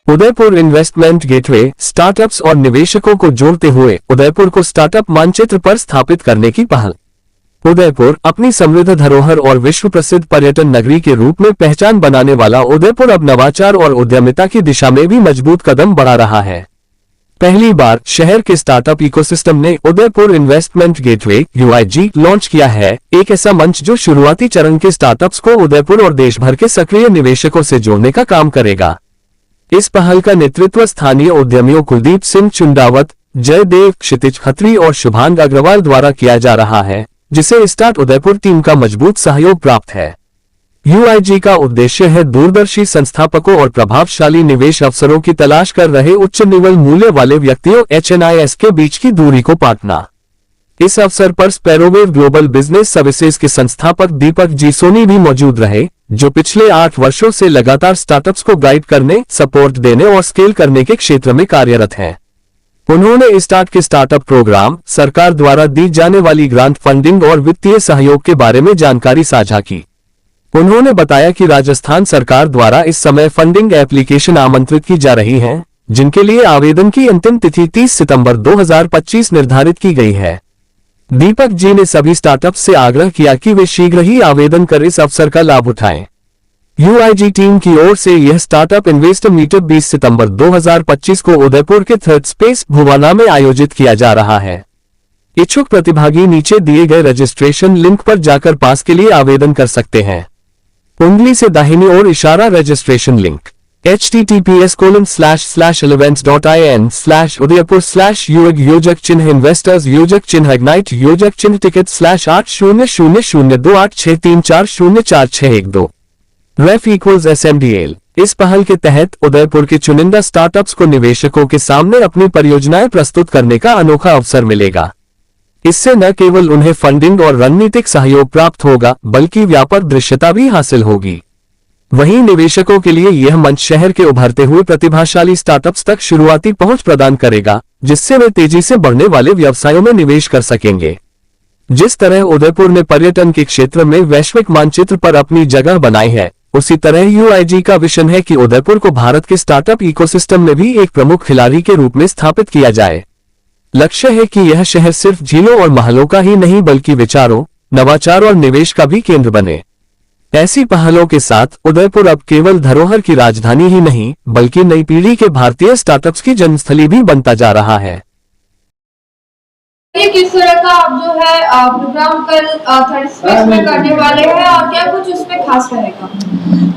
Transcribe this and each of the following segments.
Udaipur investment gateway startups और निवेशकों को जोड़ते हुए उदयपुर को स्टार्टअप मानचित्र पर स्थापित करने की पहल। उदयपुर अपनी समृद्ध धरोहर और विश्व प्रसिद्ध पर्यटन नगरी के रूप में पहचान बनाने वाला उदयपुर अब नवाचार और उद्यमिता की दिशा में भी मजबूत कदम बढ़ा रहा है। पहली बार शहर के स्टार्टअप इकोसिस्टम ने Udaipur investment gateway UIG launch किया है, एक ऐसा मंच जो शुरुआती चरण के स्टार्टअप्स को उदयपुर और देश भर के सक्रिय निवेशकों से जोड़ने का काम करेगा। इस पहल का नेतृत्व स्थानीय उद्यमियों कुलदीप सिंह चुंडावत, जयदेव क्षितिज खत्री और शुभांग अग्रवाल द्वारा किया जा रहा है, जिसे स्टार्ट उदयपुर टीम का मजबूत सहयोग प्राप्त है। UIG का उद्देश्य है दूरदर्शी संस्थापकों और प्रभावशाली निवेश अवसरों की तलाश कर रहे उच्च निवल मूल्य वाले व्यक्तियों HNIS के बीच की दूरी को पाटना। इस अवसर पर स्पैरोवेव ग्लोबल बिजनेस सर्विसेज के संस्थापक दीपक जी सोनी भी मौजूद रहे, जो पिछले 8 वर्षों से लगातार स्टार्टअप्स को गाइड करने, सपोर्ट देने और स्केल करने के क्षेत्र में कार्यरत हैं। उन्होंने स्टार्ट के स्टार्टअप प्रोग्राम, सरकार द्वारा दी जाने वाली ग्रांट फंडिंग और वित्तीय सहयोग के बारे में जानकारी साझा की। उन्होंने बताया कि राजस्थान सरकार द्वारा इस समय फंडिंग एप्लीकेशन आमंत्रित की जा रही हैं, जिनके लिए आवेदन की अंतिम तिथि 30 सितंबर 2025 निर्धारित की गई है। दीपक जी ने सभी स्टार्टअप्स से आग्रह किया कि वे शीघ्र ही आवेदन कर इस अवसर का लाभ उठाएं। UIG टीम की ओर से यह स्टार्टअप इन्वेस्टर मीटअप 20 सितंबर 2025 को उदयपुर के थर्ड स्पेस भुवाना में आयोजित किया जा रहा है। इच्छुक प्रतिभागी नीचे दिए गए रजिस्ट्रेशन लिंक पर जाकर पास के लिए आवेदन कर सकते हैं। उंगली से दाहिनी ओर इशारा रजिस्ट्रेशन लिंक https://events.in/udaipur/UIG योजक चिन्ह इन्वेस्टर्स योजक चिन्ह इग्नाइट योजक चिन्ह टिकट /80002863404612 रेफ = SMDL। इस पहल के तहत उदयपुर के चुनिंदा स्टार्टअप्स को निवेशकों के सामने अपनी परियोजनाएं प्रस्तुत करने का अनोखा अवसर मिलेगा। इससे न केवल उन्हें फंडिंग और रणनीतिक सहयोग प्राप्त होगा, बल्कि व्यापक दृश्यता भी हासिल होगी। वहीं निवेशकों के लिए यह मंच शहर के उभरते हुए प्रतिभाशाली स्टार्टअप्स तक शुरुआती पहुंच प्रदान करेगा, जिससे वे तेजी से बढ़ने वाले व्यवसायों में निवेश कर सकेंगे। जिस तरह उदयपुर ने पर्यटन के क्षेत्र में वैश्विक मानचित्र पर अपनी जगह बनाई है, उसी तरह UIG का विजन है कि उदयपुर को भारत के स्टार्टअप इकोसिस्टम में भी एक प्रमुख खिलाड़ी के रूप में स्थापित किया जाए। लक्ष्य है कि यह शहर सिर्फ झीलों और महलों का ही नहीं, बल्कि विचारों, नवाचार और निवेश का भी केंद्र बने। ऐसी पहलों के साथ उदयपुर अब केवल धरोहर की राजधानी ही नहीं, बल्कि नई पीढ़ी के भारतीय स्टार्टअप्स की जन्मस्थली भी बनता जा रहा है। ये किस तरह का आप जो है प्रोग्राम कल थर्ड स्पेस में करने वाले हैं और क्या कुछ उसमें खास रहेगा?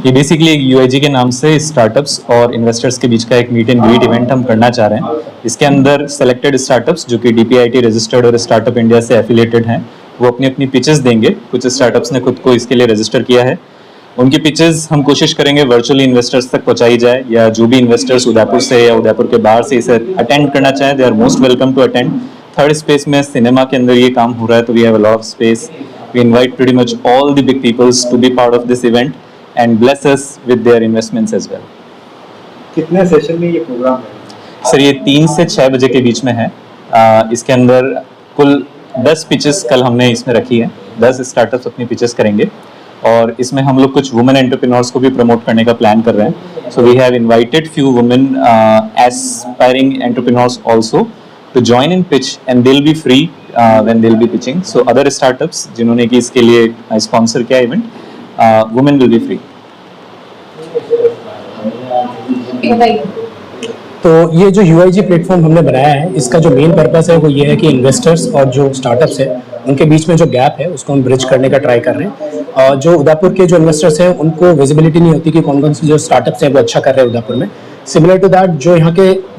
ये बेसिकली UIG के नाम से स्टार्टअप्स और इन्वेस्टर्स के बीच का एक मीट एंड ग्रीट इवेंट हम करना चाह रहे हैं। इसके अंदर सेलेक्टेड स्टार्टअप्स जो कि DPIIT रजिस्टर्ड और स्टार्टअप इंडिया से एफिलिएटेड हैं, वो अपनी अपनी पिचेस देंगे। कुछ स्टार्टअप्स ने खुद को इसके लिए रजिस्टर किया है। उनकी पिचेस हम कोशिश करेंगे वर्चुअली इन्वेस्टर्स तक पहुंचाई जाए, या जो भी इन्वेस्टर्स उदयपुर से या उदयपुर के बाहर से इसे अटेंड करना चाहें, they are most welcome to attend. Third space में सिनेमा के अंदर ये काम हो रहा है, तो we have a lot of space. We invite pretty much all the big peoples to be part of this event and bless us with their investments as well. कितने सेशन में ये प्रोग्राम है? सर ये 3 से 6 बजे के बीच में है। इसके अंदर कुल 10 पिचेस कल हमने इसमें रखी है। 10 स्टार्टअप्स अपनी पिचेस करेंगे और इसमें हम लोग कुछ वुमेन एंटरप्रेन्योर्स को भी प्रमोट करने का प्लान कर रहे हैं। So we have invited few women aspiring entrepreneurs also to join in pitch and they'll be free when they'll be pitching. So other startups जिन्होंने कि इसके लिए sponsor किया event, women will be free. तो ये जो UIG प्लेटफॉर्म हमने बनाया है, इसका जो मेन पर्पस है वो ये है कि इन्वेस्टर्स और जो स्टार्टअप्स है उनके बीच में जो गैप है उसको हम ब्रिज करने का ट्राई कर रहे हैं। और जो उदयपुर के जो इन्वेस्टर्स हैं उनको विजिबिलिटी नहीं होती कि कौन कौन से जो स्टार्टअप्स हैं वो अच्छा कर रहे हैं उदयपुर में। सिमिलर टू दैट जो यहाँ के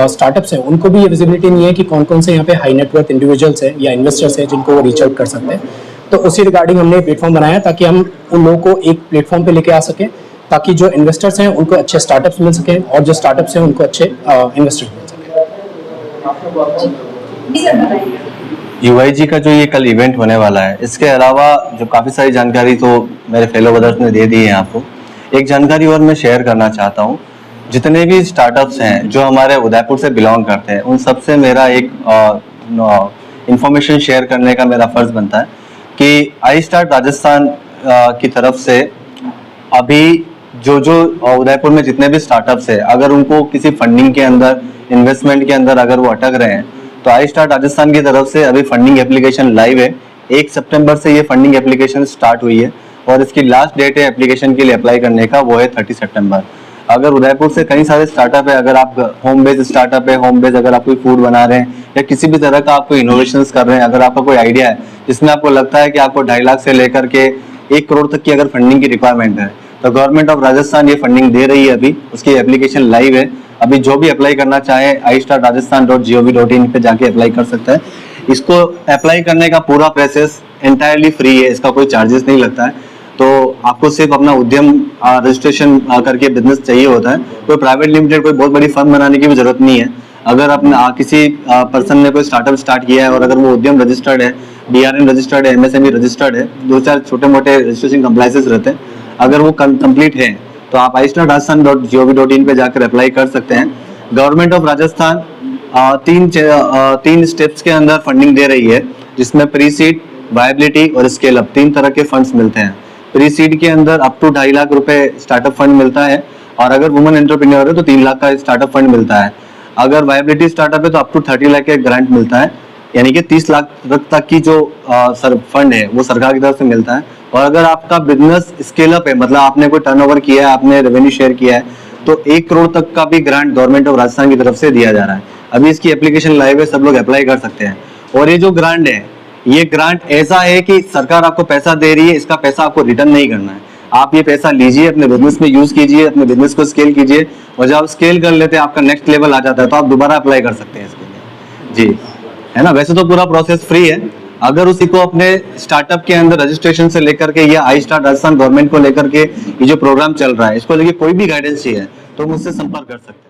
स्टार्टअप्स हैं उनको भी ये विजिबिलिटी नहीं है कि कौन कौन से यहाँ पे हाई नेटवर्थ इंडिविजुअल्स हैं या इन्वेस्टर्स हैं जिनको वो रीच आउट कर सकते हैं। तो उसी रिगार्डिंग हमने प्लेटफॉर्म बनाया ताकि हम उन लोगों को एक प्लेटफॉर्म पे लेके आ सकें, ताकि जो इन्वेस्टर्स हैं उनको अच्छे स्टार्टअप्स मिल सकें और जो स्टार्टअप्स हैं उनको अच्छे इन्वेस्टर्स मिल सकें। UIG का जो ये कल इवेंट होने वाला है, इसके अलावा जो काफ़ी सारी जानकारी तो मेरे फेलो ब्रदर्स ने दे दी है आपको। एक जानकारी और मैं शेयर करना चाहता हूँ। जितने भी स्टार्टअप्स हैं जो हमारे उदयपुर से बिलोंग करते हैं, उन सबसे मेरा एक इंफॉर्मेशन शेयर करने का मेरा फर्ज बनता है कि आई स्टार्ट राजस्थान की तरफ से अभी जो जो उदयपुर में जितने भी स्टार्टअप्स है, अगर उनको किसी फंडिंग के अंदर, इन्वेस्टमेंट के अंदर अगर वो अटक रहे हैं, तो आई स्टार्ट राजस्थान की तरफ से अभी फंडिंग एप्लीकेशन लाइव है। 1 सितंबर से ये फंडिंग एप्लीकेशन स्टार्ट हुई है और इसकी लास्ट डेट है एप्लीकेशन के लिए अप्लाई करने का, वो है 30 सितंबर। अगर उदयपुर से कई सारे स्टार्टअप है, अगर आप होम बेस्ड स्टार्टअप है, होम बेस्ड अगर आप कोई फूड बना रहे हैं या किसी भी तरह का आप कोई इनोवेशंस कर रहे हैं, अगर आपका कोई आइडिया है जिसमें आपको लगता है कि आपको 2.5 लाख से लेकर के 1 करोड़ तक की अगर फंडिंग की रिक्वायरमेंट है, तो गवर्नमेंट ऑफ राजस्थान ये फंडिंग दे रही है। अभी उसकी एप्लीकेशन लाइव है। अभी जो भी अप्लाई करना चाहे istartrajasthan.gov.in पे जाके अप्लाई कर सकता है। इसको अप्लाई करने का पूरा प्रोसेस एंटायरली फ्री है, इसका कोई चार्जेस नहीं लगता है। तो आपको सिर्फ अपना उद्यम रजिस्ट्रेशन करके बिजनेस चाहिए होता है। कोई प्राइवेट लिमिटेड, कोई बहुत बड़ी फर्म बनाने की भी जरूरत नहीं है। अगर अपना किसी पर्सन ने कोई स्टार्टअप स्टार्ट किया है और अगर वो उद्यम रजिस्टर्ड है, DRN रजिस्टर्ड है, MSME रजिस्टर्ड है, 2-4 छोटे मोटे रजिस्ट्रेशन कंप्लाइंसेस रहते हैं, अगर वो कंप्लीट है तो आप istartrajasthan.gov.in पे जाकर अप्लाई कर सकते हैं। गवर्नमेंट ऑफ राजस्थान 3 स्टेप्स के अंदर फंडिंग दे रही है, जिसमें प्री सीड, वायबिलिटी और स्केल अप 3 तरह के फंड्स मिलते हैं। प्री सीड के अंदर अप टू 2.5 लाख रुपए स्टार्टअप फंड मिलता है और अगर वुमेन एंटरप्रेन्योर है तो 3 लाख का स्टार्टअप फंड मिलता है। अगर वायबिलिटी स्टार्टअप है तो अप टू 30 लाख का ग्रांट मिलता है, यानी कि 30 लाख तक की जो फंड है वो सरकार की तरफ से मिलता है। और अगर आपका बिजनेस स्केल अप है, मतलब आपने कोई टर्नओवर किया है, आपने रेवेन्यू शेयर किया है, तो 1 करोड़ तक का भी ग्रांट गवर्नमेंट ऑफ राजस्थान की तरफ से दिया जा रहा है। अभी इसकी एप्लीकेशन लाइव है, सब लोग अप्लाई कर सकते हैं। और ये जो ग्रांट है, ये ग्रांट ऐसा है कि सरकार आपको पैसा दे रही है, इसका पैसा आपको रिटर्न नहीं करना है। आप ये पैसा लीजिए, अपने बिजनेस में यूज कीजिए, अपने बिजनेस को स्केल कीजिए, और जब आप स्केल कर लेते हैं, आपका नेक्स्ट लेवल आ जाता है, तो आप दोबारा अप्लाई कर सकते हैं इसके लिए। जी, है ना। वैसे तो पूरा प्रोसेस फ्री है। अगर उसी को अपने स्टार्टअप के अंदर रजिस्ट्रेशन से लेकर के या आई स्टार्ट राजस्थान गवर्नमेंट को लेकर के ये जो प्रोग्राम चल रहा है, इसको लेके कोई भी गाइडेंस चाहिए तो मुझसे संपर्क कर सकते हैं।